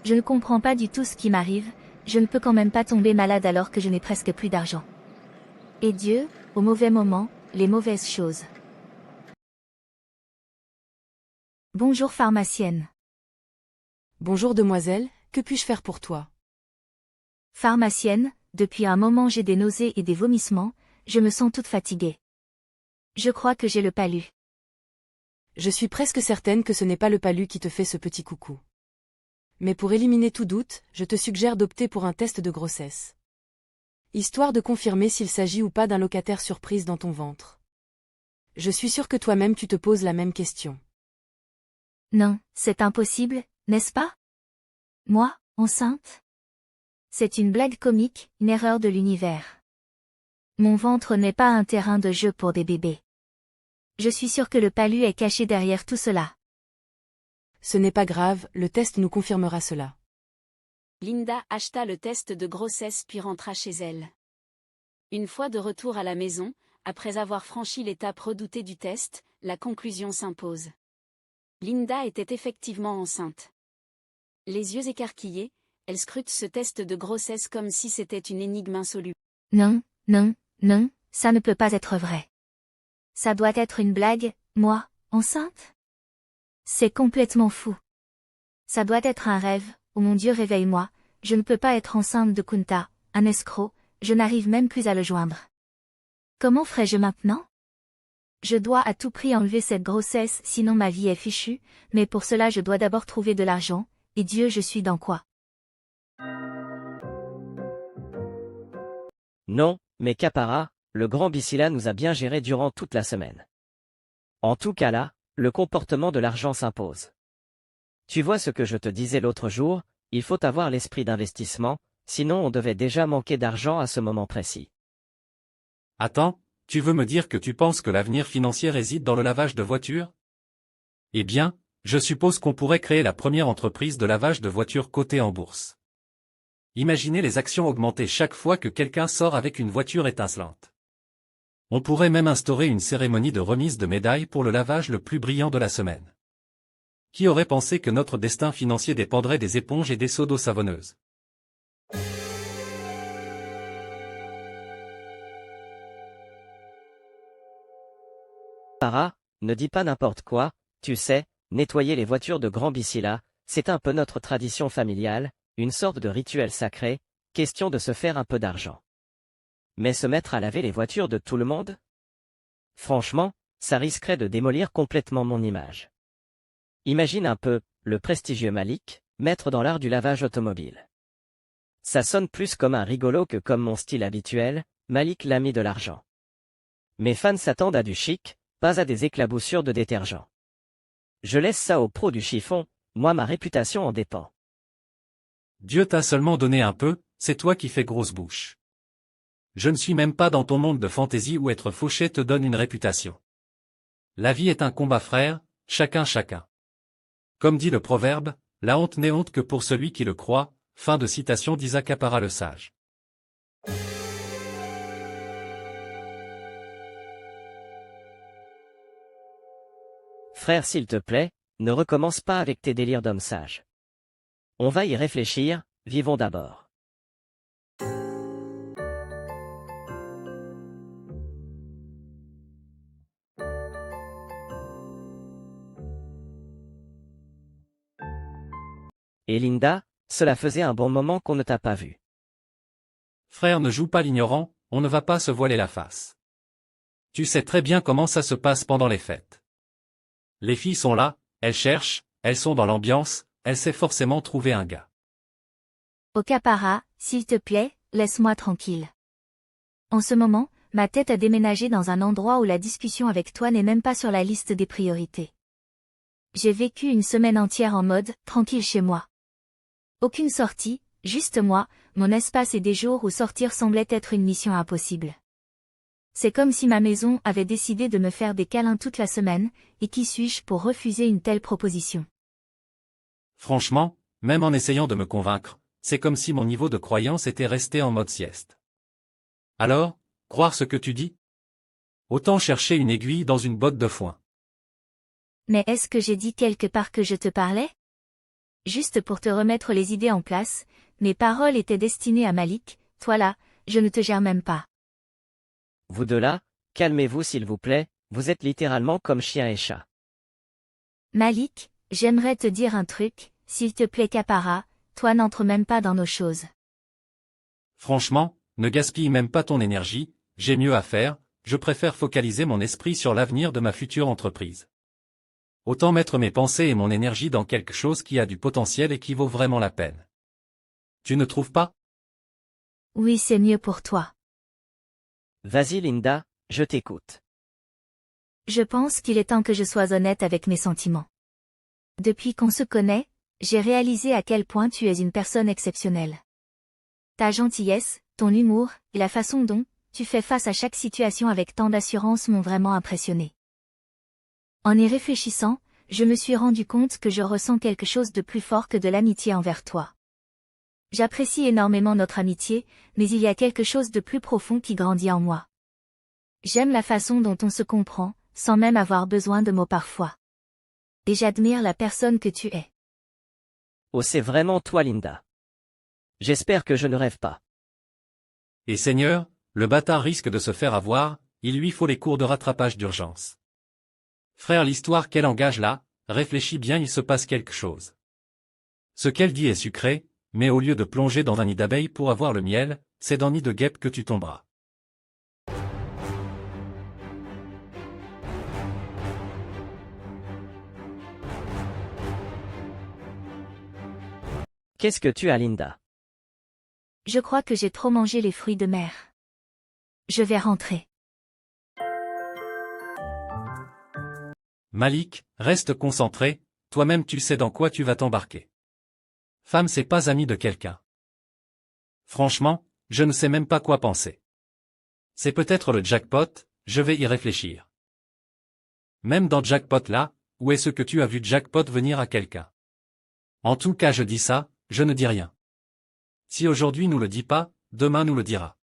Je ne comprends pas du tout ce qui m'arrive, je ne peux quand même pas tomber malade alors que je n'ai presque plus d'argent. Et Dieu, au mauvais moment, les mauvaises choses. Bonjour pharmacienne. Bonjour demoiselle, que puis-je faire pour toi? Pharmacienne, depuis un moment j'ai des nausées et des vomissements, je me sens toute fatiguée. Je crois que j'ai le palu. Je suis presque certaine que ce n'est pas le palu qui te fait ce petit coucou. Mais pour éliminer tout doute, je te suggère d'opter pour un test de grossesse. Histoire de confirmer s'il s'agit ou pas d'un locataire surprise dans ton ventre. Je suis sûre que toi-même tu te poses la même question. Non, c'est impossible, n'est-ce pas? Moi, enceinte? C'est une blague comique, une erreur de l'univers. Mon ventre n'est pas un terrain de jeu pour des bébés. Je suis sûre que le palu est caché derrière tout cela. Ce n'est pas grave, le test nous confirmera cela. Linda acheta le test de grossesse puis rentra chez elle. Une fois de retour à la maison, après avoir franchi l'étape redoutée du test, la conclusion s'impose. Linda était effectivement enceinte. Les yeux écarquillés, elle scrute ce test de grossesse comme si c'était une énigme insoluble. Non, non, non, ça ne peut pas être vrai. Ça doit être une blague, moi, enceinte? C'est complètement fou. Ça doit être un rêve, oh mon Dieu réveille-moi, je ne peux pas être enceinte de Kunta, un escroc, je n'arrive même plus à le joindre. Comment ferai-je maintenant? Je dois à tout prix enlever cette grossesse sinon ma vie est fichue, mais pour cela je dois d'abord trouver de l'argent, et Dieu je suis dans quoi? Non, mais Capara, le grand Bissila nous a bien géré durant toute la semaine. En tout cas là, le comportement de l'argent s'impose. Tu vois ce que je te disais l'autre jour, il faut avoir l'esprit d'investissement, sinon on devait déjà manquer d'argent à ce moment précis. Attends, tu veux me dire que tu penses que l'avenir financier réside dans le lavage de voitures? Eh bien, je suppose qu'on pourrait créer la première entreprise de lavage de voitures cotée en bourse. Imaginez les actions augmenter chaque fois que quelqu'un sort avec une voiture étincelante. On pourrait même instaurer une cérémonie de remise de médailles pour le lavage le plus brillant de la semaine. Qui aurait pensé que notre destin financier dépendrait des éponges et des seaux d'eau savonneuse? Capara, ne dis pas n'importe quoi, tu sais, nettoyer les voitures de grand Bissila, c'est un peu notre tradition familiale, une sorte de rituel sacré, question de se faire un peu d'argent. Mais se mettre à laver les voitures de tout le monde? Franchement, ça risquerait de démolir complètement mon image. Imagine un peu, le prestigieux Malik, maître dans l'art du lavage automobile. Ça sonne plus comme un rigolo que comme mon style habituel, Malik l'ami de l'argent. Mes fans s'attendent à du chic, pas à des éclaboussures de détergent. Je laisse ça aux pros du chiffon, moi ma réputation en dépend. Dieu t'a seulement donné un peu, c'est toi qui fais grosse bouche. Je ne suis même pas dans ton monde de fantaisie où être fauché te donne une réputation. La vie est un combat frère, chacun. Comme dit le proverbe, la honte n'est honte que pour celui qui le croit, fin de citation d'Isaac Capara le sage. Frère s'il te plaît, ne recommence pas avec tes délires d'homme sage. On va y réfléchir, vivons d'abord. Et Linda, cela faisait un bon moment qu'on ne t'a pas vu. Frère ne joue pas l'ignorant, on ne va pas se voiler la face. Tu sais très bien comment ça se passe pendant les fêtes. Les filles sont là, elles cherchent, elles sont dans l'ambiance, elles savent forcément trouver un gars. Au Capara, s'il te plaît, laisse-moi tranquille. En ce moment, ma tête a déménagé dans un endroit où la discussion avec toi n'est même pas sur la liste des priorités. J'ai vécu une semaine entière en mode « tranquille chez moi ». Aucune sortie, juste moi, mon espace et des jours où sortir semblait être une mission impossible. C'est comme si ma maison avait décidé de me faire des câlins toute la semaine, et qui suis-je pour refuser une telle proposition? Franchement, même en essayant de me convaincre, c'est comme si mon niveau de croyance était resté en mode sieste. Alors, croire ce que tu dis? Autant chercher une aiguille dans une botte de foin. Mais est-ce que j'ai dit quelque part que je te parlais? Juste pour te remettre les idées en place, mes paroles étaient destinées à Malik, toi là, je ne te gère même pas. Vous deux là, calmez-vous s'il vous plaît, vous êtes littéralement comme chien et chat. Malik, j'aimerais te dire un truc, s'il te plaît Kapara, toi n'entre même pas dans nos choses. Franchement, ne gaspille même pas ton énergie, j'ai mieux à faire, je préfère focaliser mon esprit sur l'avenir de ma future entreprise. Autant mettre mes pensées et mon énergie dans quelque chose qui a du potentiel et qui vaut vraiment la peine. Tu ne trouves pas? Oui, c'est mieux pour toi. Vas-y Linda, je t'écoute. Je pense qu'il est temps que je sois honnête avec mes sentiments. Depuis qu'on se connaît, j'ai réalisé à quel point tu es une personne exceptionnelle. Ta gentillesse, ton humour, et la façon dont tu fais face à chaque situation avec tant d'assurance m'ont vraiment impressionné. En y réfléchissant, je me suis rendu compte que je ressens quelque chose de plus fort que de l'amitié envers toi. J'apprécie énormément notre amitié, mais il y a quelque chose de plus profond qui grandit en moi. J'aime la façon dont on se comprend, sans même avoir besoin de mots parfois. Et j'admire la personne que tu es. Oh, c'est vraiment toi Linda. J'espère que je ne rêve pas. Et Seigneur, le bâtard risque de se faire avoir, il lui faut les cours de rattrapage d'urgence. Frère, l'histoire qu'elle engage là, réfléchis bien, il se passe quelque chose. Ce qu'elle dit est sucré, mais au lieu de plonger dans un nid d'abeilles pour avoir le miel, c'est dans un nid de guêpes que tu tomberas. Qu'est-ce que tu as Linda? Je crois que j'ai trop mangé les fruits de mer. Je vais rentrer. Malik, reste concentré, toi-même tu sais dans quoi tu vas t'embarquer. Femme, c'est pas ami de quelqu'un. Franchement, je ne sais même pas quoi penser. C'est peut-être le jackpot, je vais y réfléchir. Même dans jackpot là, où est-ce que tu as vu jackpot venir à quelqu'un? En tout cas je dis ça, je ne dis rien. Si aujourd'hui nous le dit pas, demain nous le dira.